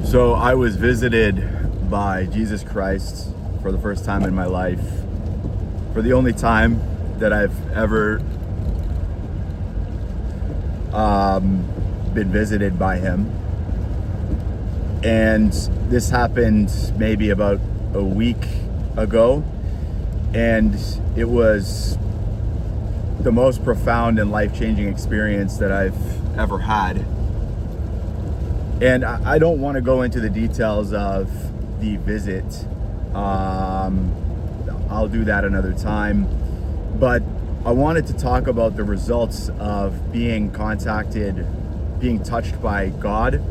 So I was visited by Jesus Christ for the first time in my life, for the only time that I've ever been visited by him. And this happened maybe about a week ago, and it was the most profound and life-changing experience that I've ever had. And I don't want to go into the details of the visit. I'll do that another time. But I wanted to talk about the results of being contacted, being touched by God,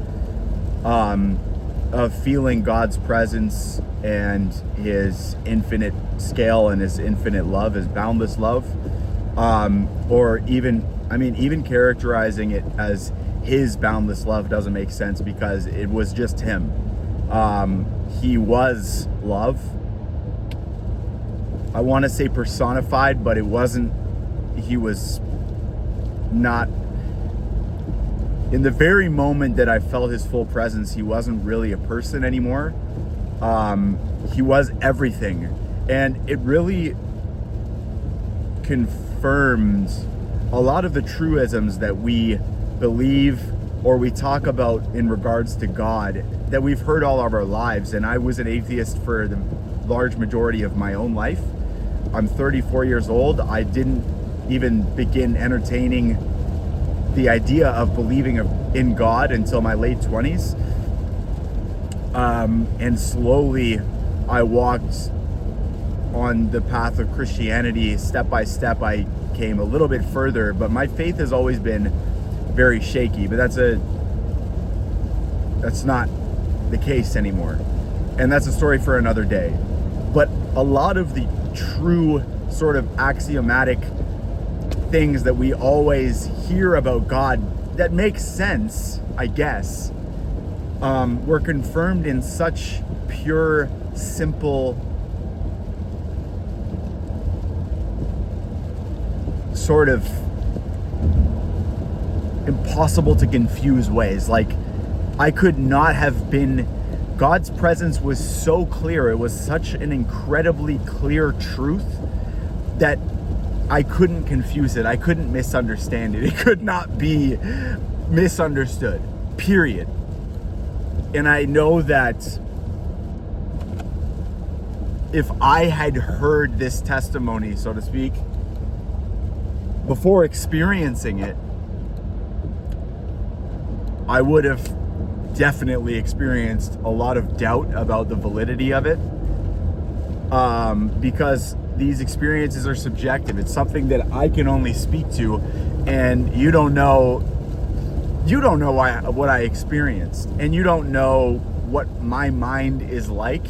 of feeling God's presence and his infinite scale and his infinite love, his boundless love, or even characterizing it as his boundless love doesn't make sense because it was just him. He was love. I want to say personified, but it wasn't. He was not. In the very moment that I felt his full presence, he wasn't really a person anymore. He was everything. And it really confirmed a lot of the truisms that we believe or we talk about in regards to God that we've heard all of our lives. And I was an atheist for the large majority of my own life. I'm 34 years old. I didn't even begin entertaining the idea of believing in God until my late 20s. And slowly I walked on the path of Christianity. Step by step, I came a little bit further, but my faith has always been very shaky, but that's not the case anymore. And that's a story for another day. But a lot of the true sort of axiomatic things that we always hear about God that make sense, I guess, were confirmed in such pure, simple, sort of impossible to confuse ways. Like, I could not have been. God's presence was so clear. It was such an incredibly clear truth that I couldn't confuse it. I couldn't misunderstand it. It could not be misunderstood, period. And I know that if I had heard this testimony, so to speak, before experiencing it, I would have definitely experienced a lot of doubt about the validity of it, because these experiences are subjective. It's something that I can only speak to, and you don't know what I experienced, and you don't know what my mind is like,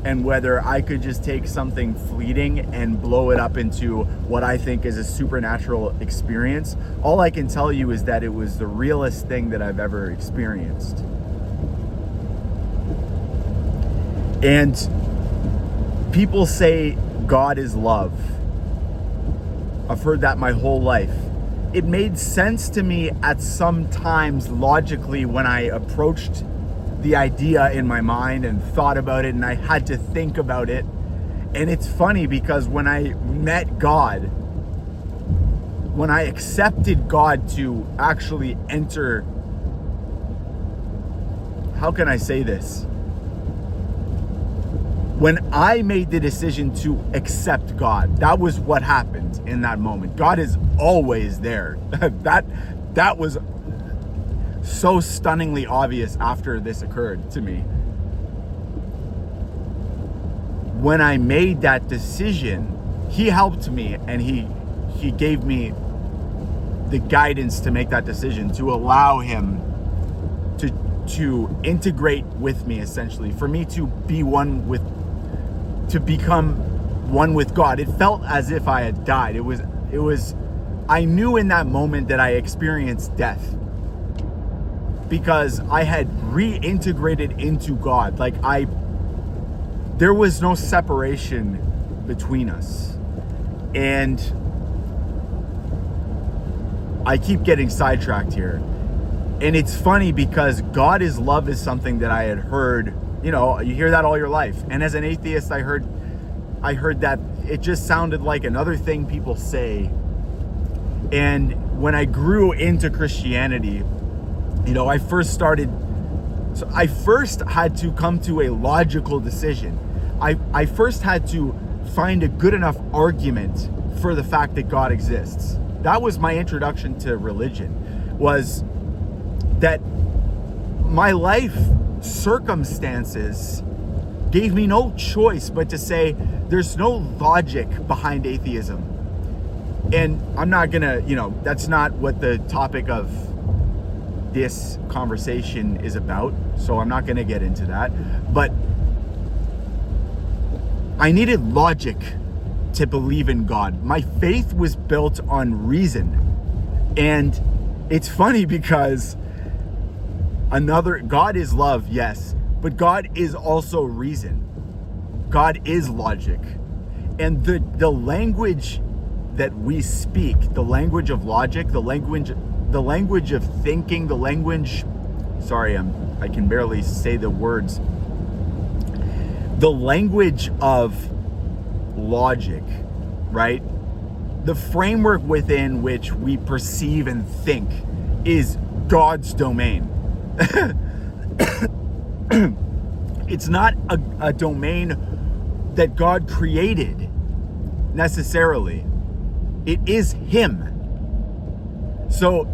and whether I could just take something fleeting and blow it up into what I think is a supernatural experience. All I can tell you is that it was the realest thing that I've ever experienced. And people say God is love. I've heard that my whole life. It made sense to me at some times logically when I approached the idea in my mind and thought about it, and I had to think about it. And it's funny because when I met God, when I accepted God to actually enter, how can I say this? When I made the decision to accept God, that was what happened in that moment. God is always there. That was so stunningly obvious after this occurred to me. When I made that decision, he helped me, and he gave me the guidance to make that decision, to allow him to integrate with me, essentially, for me to become one with God. It felt as if I had died. It was I knew in that moment that I experienced death, because I had reintegrated into God. Like, there was no separation between us. And I keep getting sidetracked here. And it's funny because God is love is something that I had heard, you hear that all your life. And as an atheist, I heard that it just sounded like another thing people say. And when I grew into Christianity, I first had to come to a logical decision. I first had to find a good enough argument for the fact that God exists. That was my introduction to religion, was that my life circumstances gave me no choice but to say there's no logic behind atheism. And I'm not gonna, that's not what the topic of this conversation is about, so I'm not gonna get into that. But I needed logic to believe in God. My faith was built on reason. And it's funny because God is love, yes, but God is also reason. God is logic. And the language that we speak, the language of logic, the language of thinking, I can barely say the words. The language of logic, right? The framework within which we perceive and think is God's domain. It's not a domain that God created necessarily. It is Him. So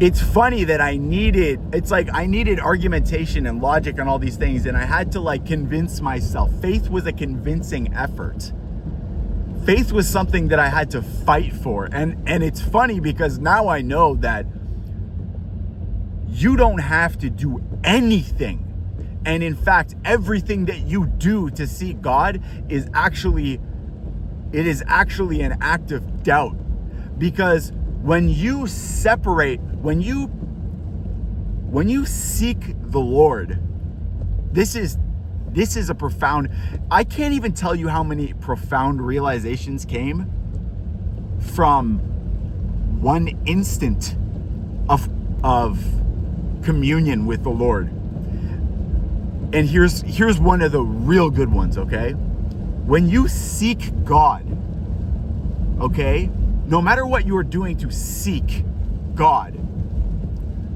it's funny that I needed argumentation and logic and all these things, and I had to convince myself. Faith was a convincing effort. Faith was something that I had to fight for. And it's funny because now I know that you don't have to do anything. And in fact, everything that you do to seek God is actually an act of doubt. Because when you seek the Lord, this is a profound, I can't even tell you how many profound realizations came from one instant of communion with the Lord. And here's one of the real good ones, okay? When you seek God, okay, no matter what you are doing to seek God,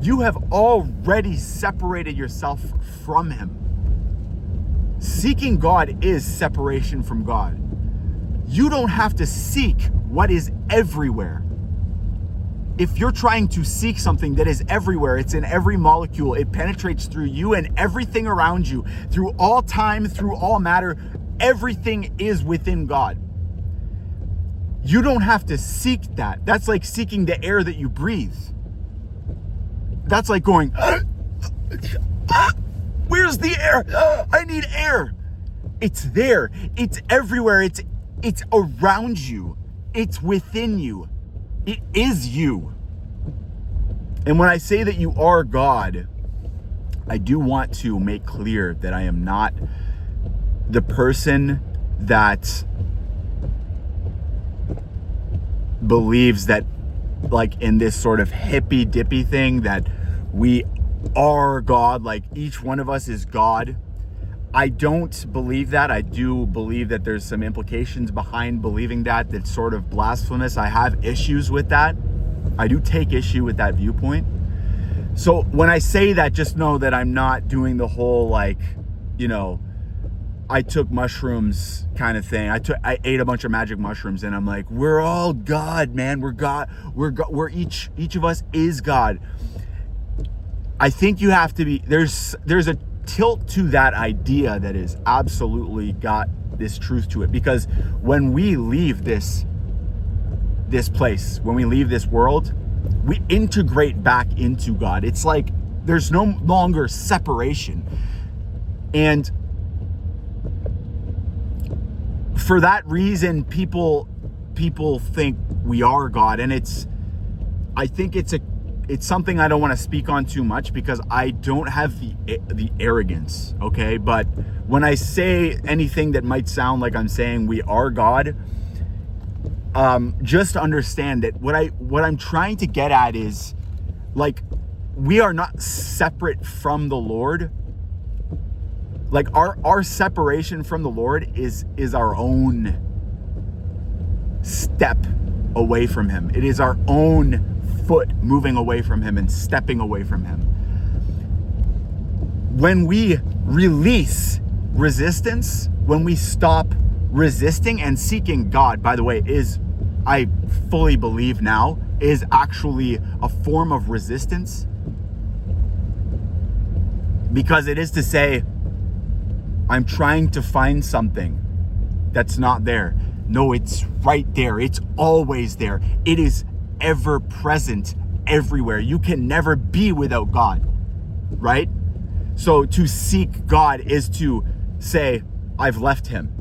you have already separated yourself from Him. Seeking God is separation from God. You don't have to seek what is everywhere. If you're trying to seek something that is everywhere, it's in every molecule, it penetrates through you and everything around you, through all time, through all matter, everything is within God. You don't have to seek that. That's like seeking the air that you breathe. That's like going, where's the air? I need air. It's there. It's everywhere. It's around you. It's within you. It is you. And when I say that you are God, I do want to make clear that I am not the person that believes that, in this sort of hippy dippy thing, that we are God, like each one of us is God. I don't believe that. I do believe that there's some implications behind believing that that's sort of blasphemous. I have issues with that. I do take issue with that viewpoint. So when I say that, just know that I'm not doing the whole I took mushrooms kind of thing. I ate a bunch of magic mushrooms and I'm like, we're all God, man. We're God. We're each of us is God. I think you have to be, there's a tilt to that idea that is absolutely got this truth to it, because when we leave this place, when we leave this world, we integrate back into God. It's like there's no longer separation. And for that reason, people think we are God, and I think it's something I don't want to speak on too much because I don't have the arrogance, okay? But when I say anything that might sound like I'm saying we are God, just understand that what I'm trying to get at is, like, we are not separate from the Lord. Like, our separation from the Lord is our own step away from him. It is our own foot moving away from him and stepping away from him. When we release resistance, when we stop resisting and seeking God, by the way, I fully believe now, is actually a form of resistance. Because it is to say, I'm trying to find something that's not there. No, it's right there. It's always there. It is ever present everywhere. You can never be without God, right? So to seek God is to say, I've left him.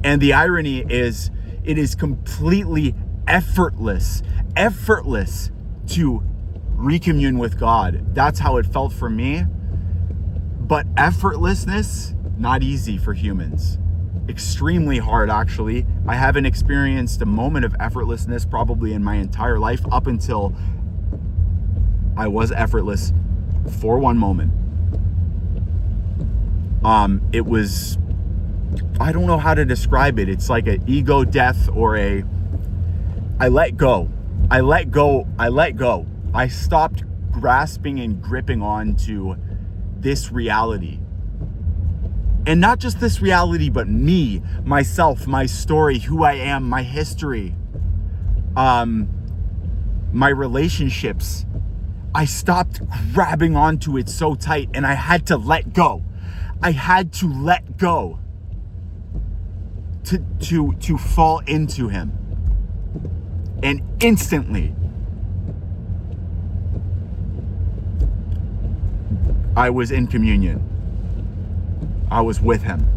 And the irony is, it is completely effortless to recommune with God. That's how it felt for me. But effortlessness, not easy for humans. Extremely hard, actually. I haven't experienced a moment of effortlessness probably in my entire life, up until I was effortless for one moment. It was, I don't know how to describe it. It's like an ego death, or I let go. I stopped grasping and gripping onto this reality. And not just this reality, but me, myself, my story, who I am, my history, my relationships. I stopped grabbing onto it so tight, and I had to let go. I had to let go to fall into him. And instantly, I was in communion. I was with him.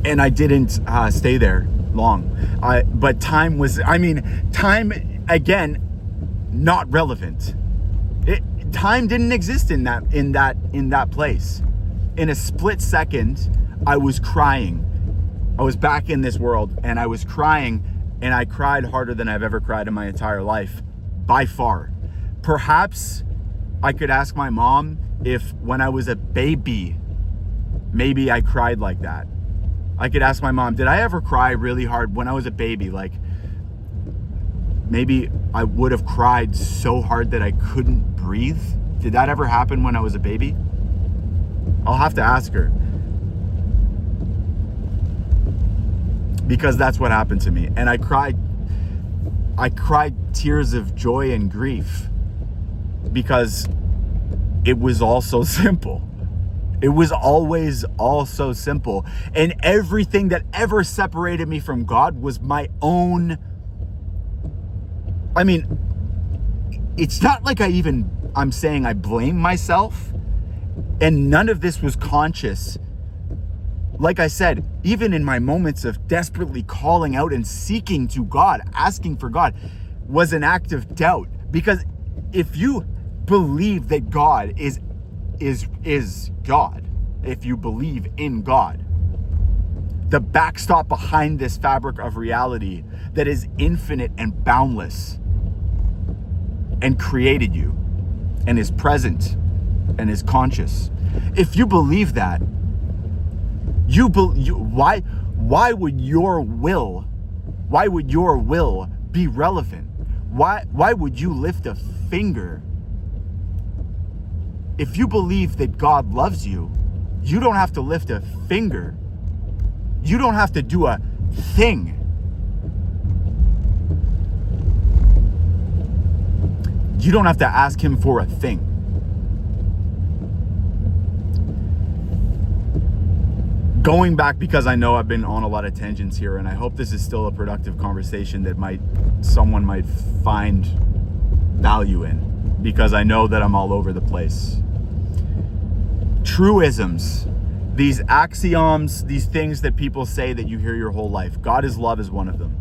And I didn't stay there long. But time, again, not relevant. Time didn't exist in that place. In a split second, I was crying. I was back in this world, and I was crying, and I cried harder than I've ever cried in my entire life, by far. Perhaps I could ask my mom if when I was a baby, maybe I cried like that. I could ask my mom, did I ever cry really hard when I was a baby? Like, maybe I would have cried so hard that I couldn't breathe. Did that ever happen when I was a baby? I'll have to ask her. Because that's what happened to me. And I cried tears of joy and grief, because it was all so simple. It was always all so simple. And everything that ever separated me from God was my own. It's not like I'm saying I blame myself, and none of this was conscious. Like I said, even in my moments of desperately calling out and seeking to God, asking for God, was an act of doubt. Because if you believe that God is God, if you believe in God, the backstop behind this fabric of reality that is infinite and boundless, and created you, and is present, and is conscious. If you believe that, why would your will be relevant? Why would you lift a finger? If you believe that God loves you, you don't have to lift a finger. You don't have to do a thing. You don't have to ask him for a thing. Going back, because I know I've been on a lot of tangents here, and I hope this is still a productive conversation that someone might find value in, because I know that I'm all over the place. Truisms, these axioms, these things that people say that you hear your whole life. God is love is one of them.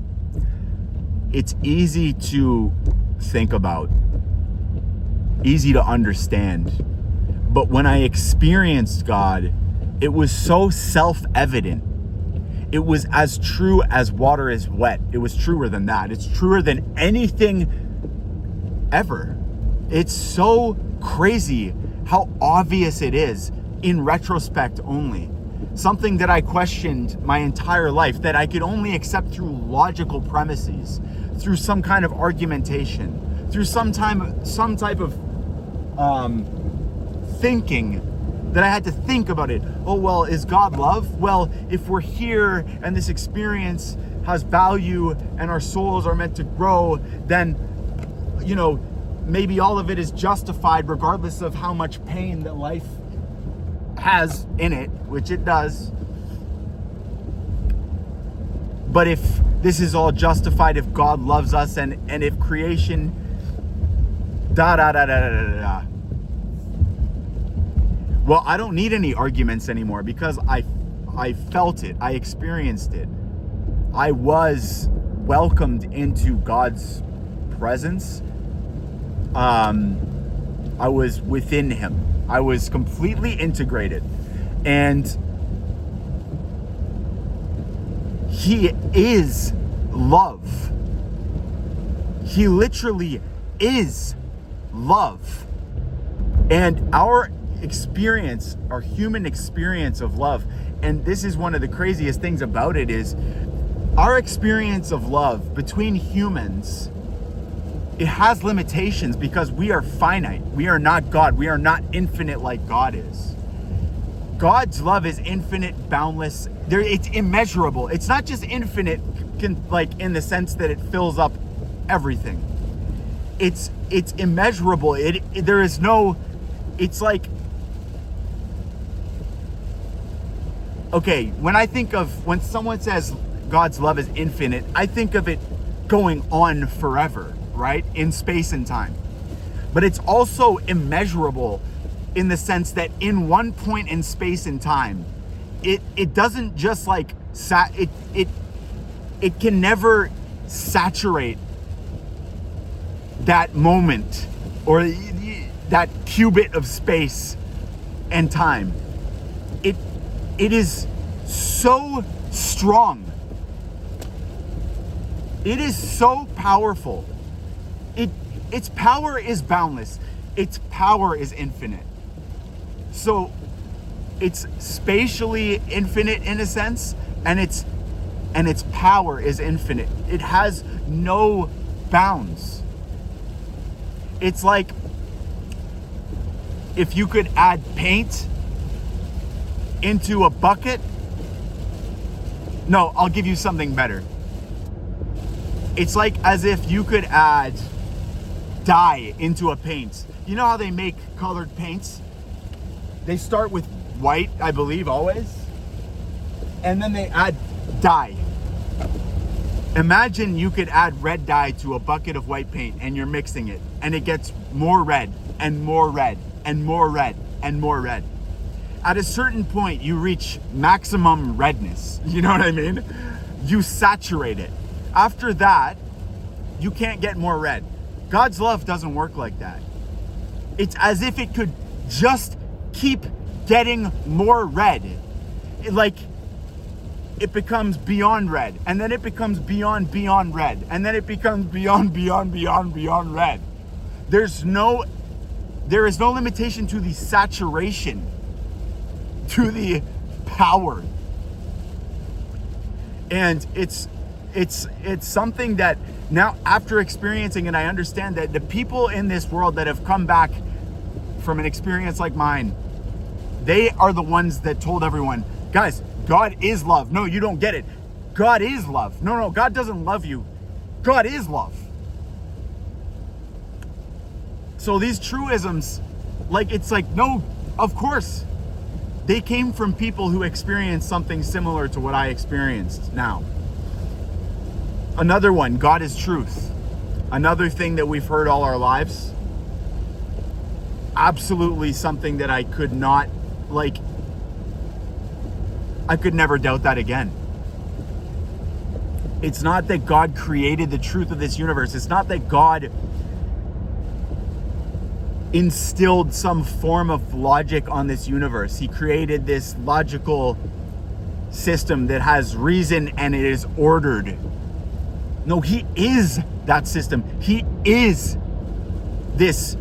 It's easy to think about, easy to understand. But when I experienced God, it was so self-evident. It was as true as water is wet. It was truer than that. It's truer than anything ever. It's so crazy how obvious it is in retrospect only. Something that I questioned my entire life, that I could only accept through logical premises, through some kind of argumentation, through some type of thinking, that I had to think about it. Oh, well, is God love? Well, if we're here and this experience has value and our souls are meant to grow, then, you know, maybe all of it is justified regardless of how much pain that life has in it, which it does. But if this is all justified, if God loves us, and if creation well, I don't need any arguments anymore, because I felt it, I experienced it. I was welcomed into God's presence. I was within him. I was completely integrated. And he is love. He literally is love. And our experience, our human experience of love, and this is one of the craziest things about it, is our experience of love between humans, it has limitations because we are finite. We are not God. We are not infinite like God is. God's love is infinite, boundless. It's immeasurable. It's not just infinite, like in the sense that it fills up everything. It's immeasurable. There is no. It's like, okay, when someone says God's love is infinite, I think of it going on forever, right? In space and time. But it's also immeasurable in the sense that in one point in space and time, it doesn't just like it can never saturate that moment or that cubit of space and time. It is so strong. It is so powerful. Its power is boundless. Its power is infinite. So it's spatially infinite in a sense, and its power is infinite. It has no bounds. It's like if you could add paint into a bucket. No, I'll give you something better. It's like as if you could add dye into a paint. You know how they make colored paints? They start with white, I believe, always. And then they add dye. Imagine you could add red dye to a bucket of white paint and you're mixing it, and it gets more red and more red and more red and more red. At a certain point, you reach maximum redness. You know what I mean? You saturate it. After that, you can't get more red. God's love doesn't work like that. It's as if it could just keep getting more red. It becomes beyond red, and then it becomes beyond red, and then it becomes beyond red. There is no limitation to the saturation, to the power. And it's something that now, after experiencing it, I understand that the people in this world that have come back from an experience like mine, they are the ones that told everyone, guys, God is love. No, you don't get it. God is love. No, God doesn't love you. God is love. So these truisms, no, of course, they came from people who experienced something similar to what I experienced now. Another one, God is truth. Another thing that we've heard all our lives. Absolutely something that I could not, I could never doubt that again. It's not that God created the truth of this universe. It's not that God instilled some form of logic on this universe. He created this logical system that has reason and it is ordered. No, he is that system. He is this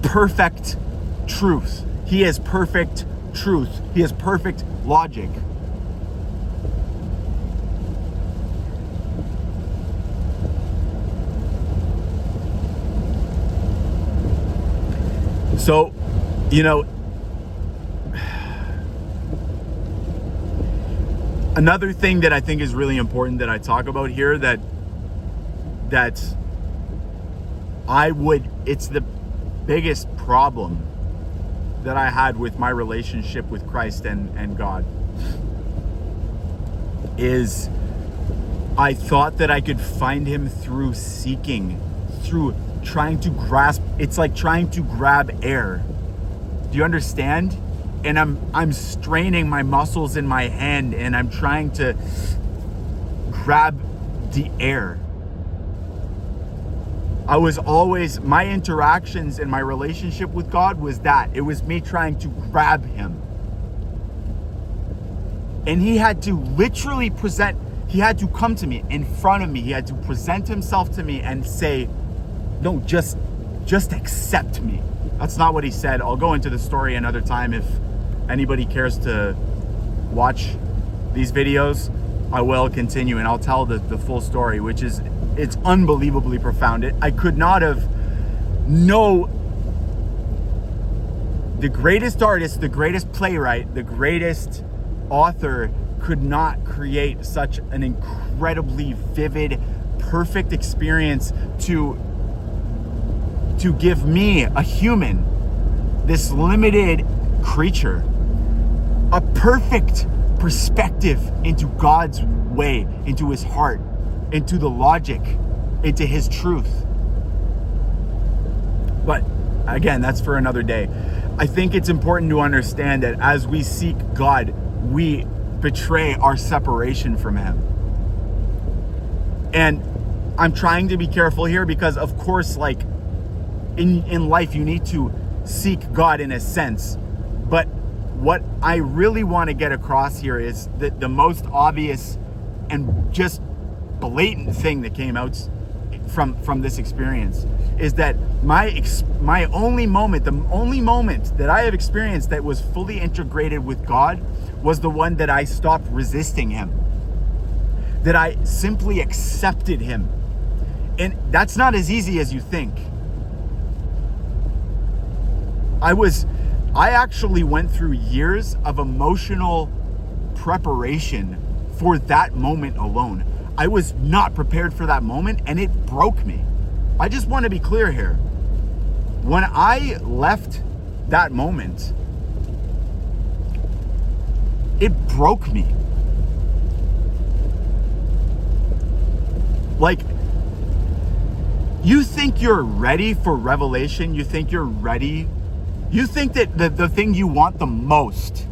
perfect truth. He is perfect truth. He is perfect logic. So, another thing that I think is really important that I talk about here that it's the biggest problem that I had with my relationship with Christ and God is I thought that I could find him through seeking, through trying to grasp. It's like trying to grab air. Do you understand? And I'm straining my muscles in my hand and I'm trying to grab the air. My interactions in my relationship with God was that. It was me trying to grab him. And he had to literally he had to come to me in front of me. He had to present himself to me and say, no, just accept me. That's not what he said. I'll go into the story another time if anybody cares to watch these videos. I will continue and I'll tell the full story, which is, it's unbelievably profound. I could not have the greatest artist, the greatest playwright, the greatest author could not create such an incredibly vivid, perfect experience to give me, a human, this limited creature, a perfect perspective into God's way, into his heart, into the logic, into his truth. But again, that's for another day. I think it's important to understand that as we seek God, we betray our separation from him. And I'm trying to be careful here because, of course, like in life, you need to seek God in a sense. But what I really want to get across here is that the most obvious and just blatant thing that came out from this experience is that my only moment, the only moment that I have experienced that was fully integrated with God was the one that I stopped resisting him, that I simply accepted him. And that's not as easy as you think. I actually went through years of emotional preparation for that moment alone. I was not prepared for that moment and it broke me. I just want to be clear here. When I left that moment, it broke me. Like, you think you're ready for revelation? You think you're ready? You think that the thing you want the most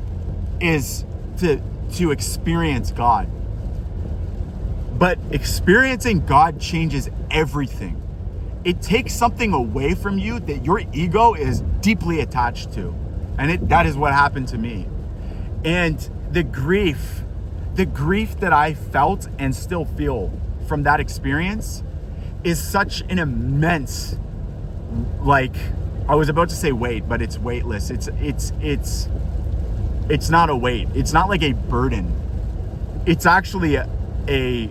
is to experience God. But experiencing God changes everything. It takes something away from you that your ego is deeply attached to. And that is what happened to me. And the grief that I felt and still feel from that experience is such an immense, like, I was about to say weight, but it's weightless. It's not a weight. It's not like a burden. It's actually an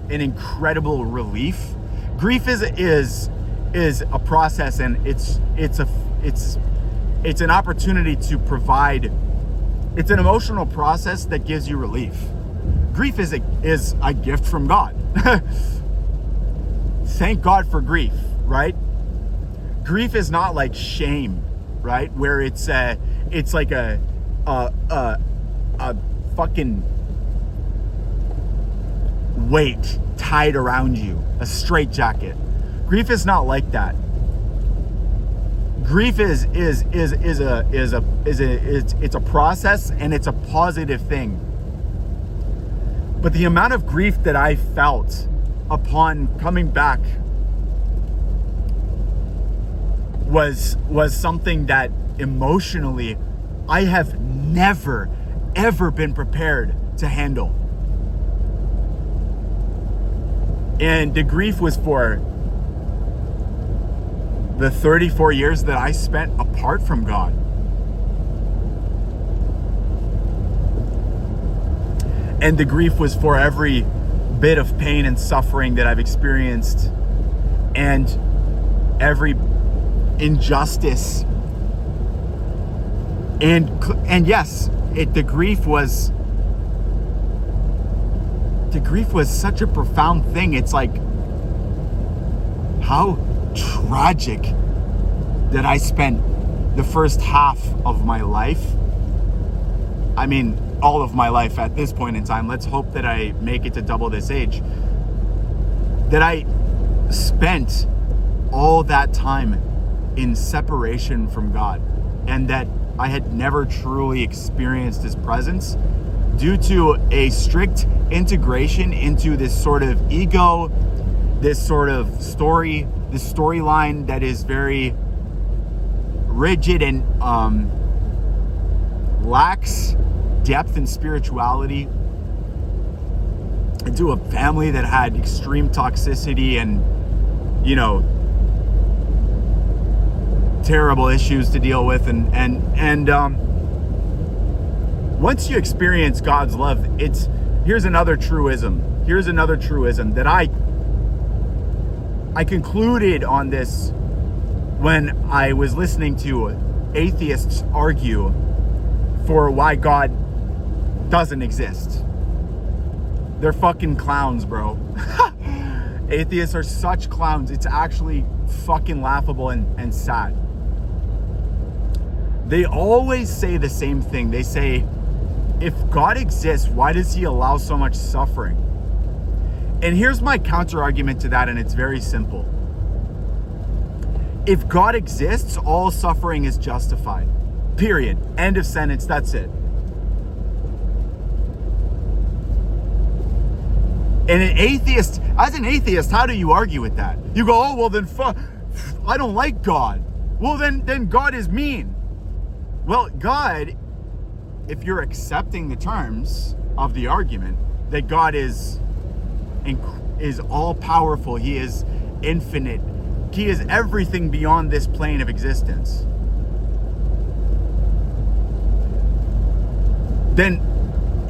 incredible relief. Grief is a process, and it's an opportunity to provide. It's an emotional process that gives you relief. Grief is a gift from God. Thank God for grief, right? Grief is not like shame, right? Where it's like a fucking weight tied around you, a straitjacket. Grief is not like that. Grief is a process, and it's a positive thing. But the amount of grief that I felt upon coming back was something that emotionally I have never, ever been prepared to handle. And the grief was for the 34 years that I spent apart from God. And the grief was for every bit of pain and suffering that I've experienced, and every injustice. And yes, the grief was such a profound thing. It's like, how tragic that I spent the first half of my life. I mean, all of my life at this point in time. Let's hope that I make it to double this age. That I spent all that time in separation from God, and that I had never truly experienced His presence due to a strict integration into this sort of ego, this sort of this storyline that is very rigid and lacks depth and spirituality, into a family that had extreme toxicity and, terrible issues to deal with. And once you experience God's love, here's another truism that I concluded on this when I was listening to atheists argue for why God doesn't exist. They're fucking clowns, bro. Atheists are such clowns. It's actually fucking laughable and sad. They always say the same thing. They say, if God exists, why does He allow so much suffering? And here's my counter argument to that, and it's very simple. If God exists, all suffering is justified. Period. End of sentence. That's it. And as an atheist, how do you argue with that? You go, oh, well then, I don't like God. Well, then God is mean. Well, God, if you're accepting the terms of the argument, that God is all powerful, He is infinite, He is everything beyond this plane of existence, then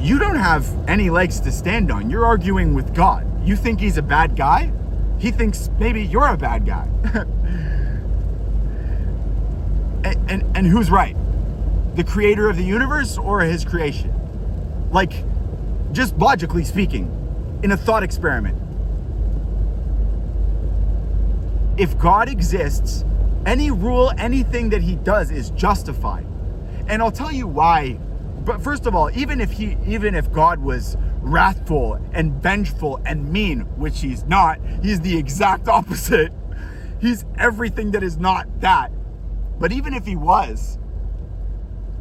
you don't have any legs to stand on. You're arguing with God. You think He's a bad guy? He thinks maybe you're a bad guy. and who's right? The creator of the universe or His creation? Like, just logically speaking, in a thought experiment. If God exists, any rule, anything that He does is justified. And I'll tell you why. But first of all, even if God was wrathful and vengeful and mean, which He's not, He's the exact opposite. He's everything that is not that. But even if He was,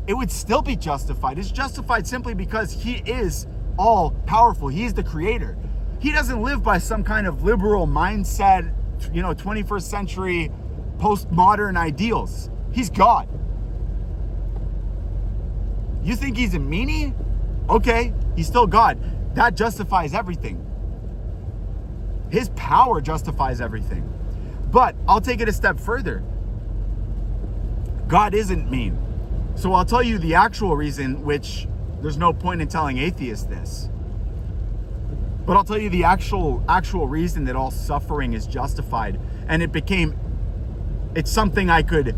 it would still be justified. It's justified simply because He is all powerful. He's the creator. He doesn't live by some kind of liberal mindset, 21st century postmodern ideals. He's God. You think He's a meanie? Okay, He's still God. That justifies everything. His power justifies everything. But I'll take it a step further. God isn't mean. So I'll tell you the actual reason, which there's no point in telling atheists this. But I'll tell you the actual reason that all suffering is justified. And it's something I could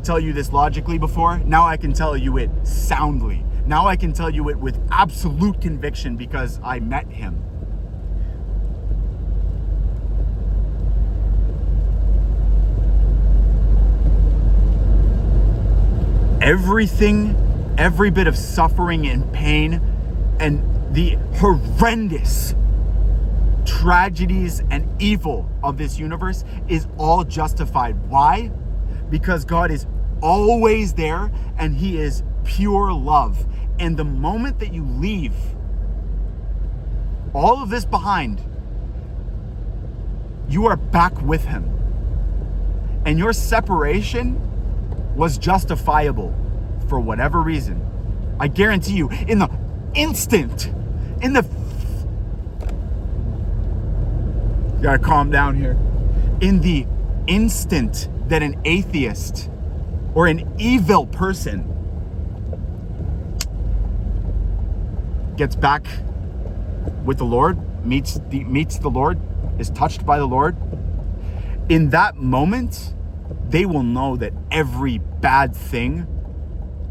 tell you this logically before. Now I can tell you it soundly. Now I can tell you it with absolute conviction because I met Him. Every bit of suffering and pain and the horrendous tragedies and evil of this universe is all justified. Why? Because God is always there and He is pure love. And the moment that you leave all of this behind, you are back with Him. And your separation was justifiable for whatever reason. I guarantee you, in the instant, you gotta calm down here. In the instant that an atheist or an evil person gets back with the Lord, meets the Lord, is touched by the Lord, in that moment, they will know that every bad thing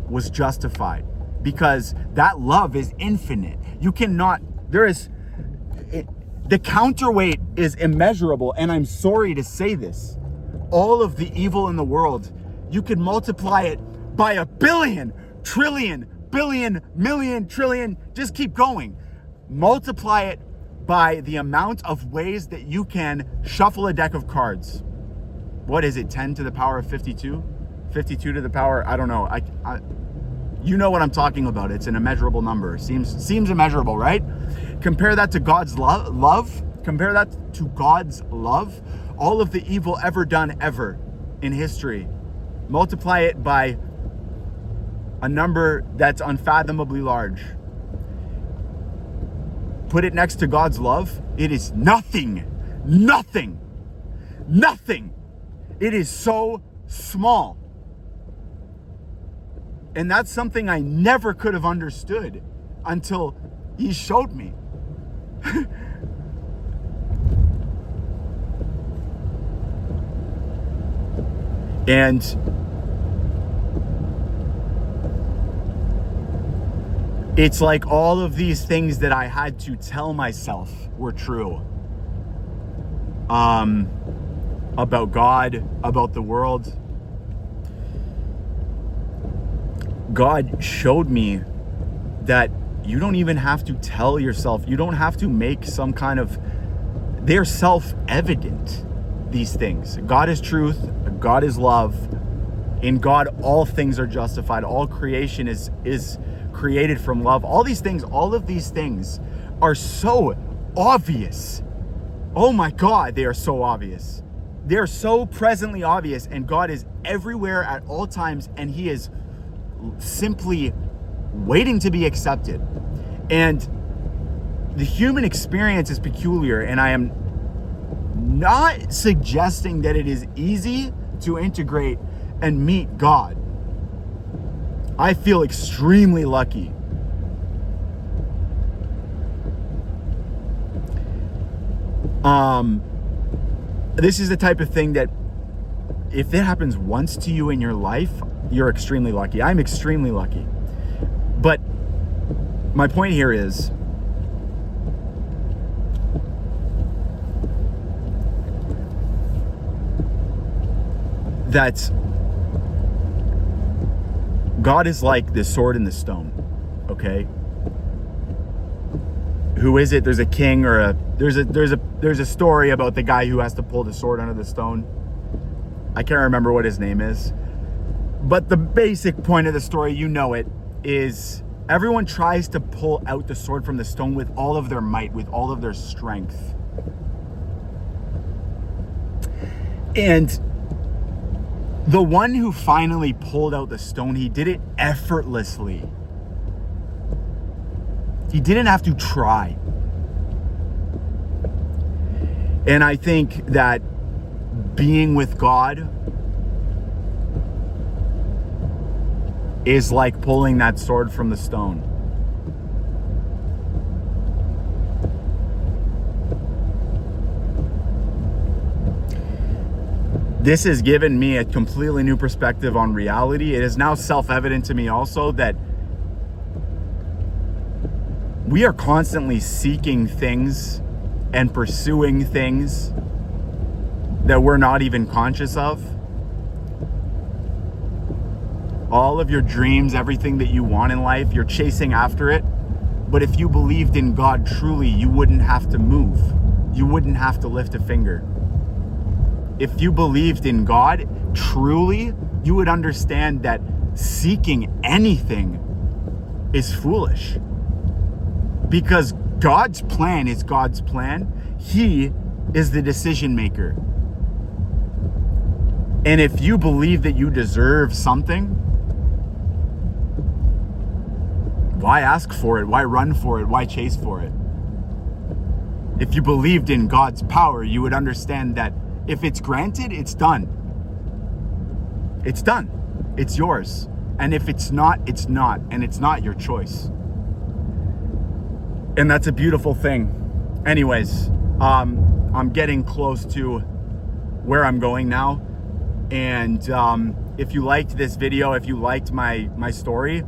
was justified, because that love is infinite. You cannot, the counterweight is immeasurable, and I'm sorry to say this. All of the evil in the world, you could multiply it by 1 billion, trillion, billion, million, trillion, just keep going. Multiply it by the amount of ways that you can shuffle a deck of cards. What is it, 10 to the power of 52? 52 to the power, I don't know. You know what I'm talking about. It's an immeasurable number. Seems immeasurable, right? Compare that to God's love. Compare that to God's love. All of the evil ever done ever in history. Multiply it by a number that's unfathomably large. Put it next to God's love. It is nothing. Nothing. Nothing. It is so small. And that's something I never could have understood until he showed me. And it's like all of these things that I had to tell myself were true. About God, about the world. God showed me that you don't even have to tell yourself, you don't have to make some kind of, they're self-evident, these things. God is truth, God is love. In God, all things are justified. All creation is created from love. All of these things are so obvious. Oh my God, they are so obvious. They are so presently obvious, and God is everywhere at all times, and he is simply waiting to be accepted. And the human experience is peculiar, and I am not suggesting that it is easy to integrate and meet God. I feel extremely lucky. This is the type of thing that if it happens once to you in your life, you're extremely lucky. I'm extremely lucky. But my point here is that God is like the sword in the stone, okay? Who is it? There's a king or there's a story about the guy who has to pull the sword under the stone. I can't remember what his name is. But the basic point of the story, you know it, is everyone tries to pull out the sword from the stone with all of their might, with all of their strength. And the one who finally pulled out the stone, he did it effortlessly. He didn't have to try. And I think that being with God is like pulling that sword from the stone. This has given me a completely new perspective on reality. It is now self-evident to me also that we are constantly seeking things and pursuing things that we're not even conscious of. All of your dreams, everything that you want in life, you're chasing after it. But if you believed in God truly, you wouldn't have to move. You wouldn't have to lift a finger. If you believed in God truly, you would understand that seeking anything is foolish. Because God's plan is God's plan. He is the decision maker. And if you believe that you deserve something, why ask for it? Why run for it? Why chase for it? If you believed in God's power, you would understand that if it's granted, it's done. It's done. It's yours. And if it's not, it's not. And it's not your choice. And that's a beautiful thing. Anyways, I'm getting close to where I'm going now. And if you liked this video, if you liked my story,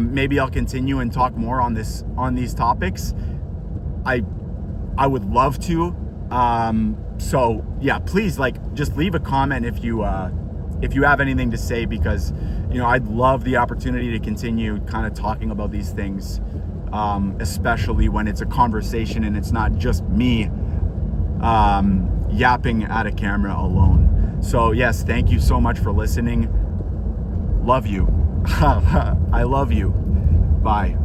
maybe I'll continue and talk more on these topics. I would love to. So yeah, please just leave a comment if you have anything to say, because I'd love the opportunity to continue kind of talking about these things, especially when it's a conversation and it's not just me yapping at a camera alone. So yes, thank you so much for listening. Love you. I love you. Bye.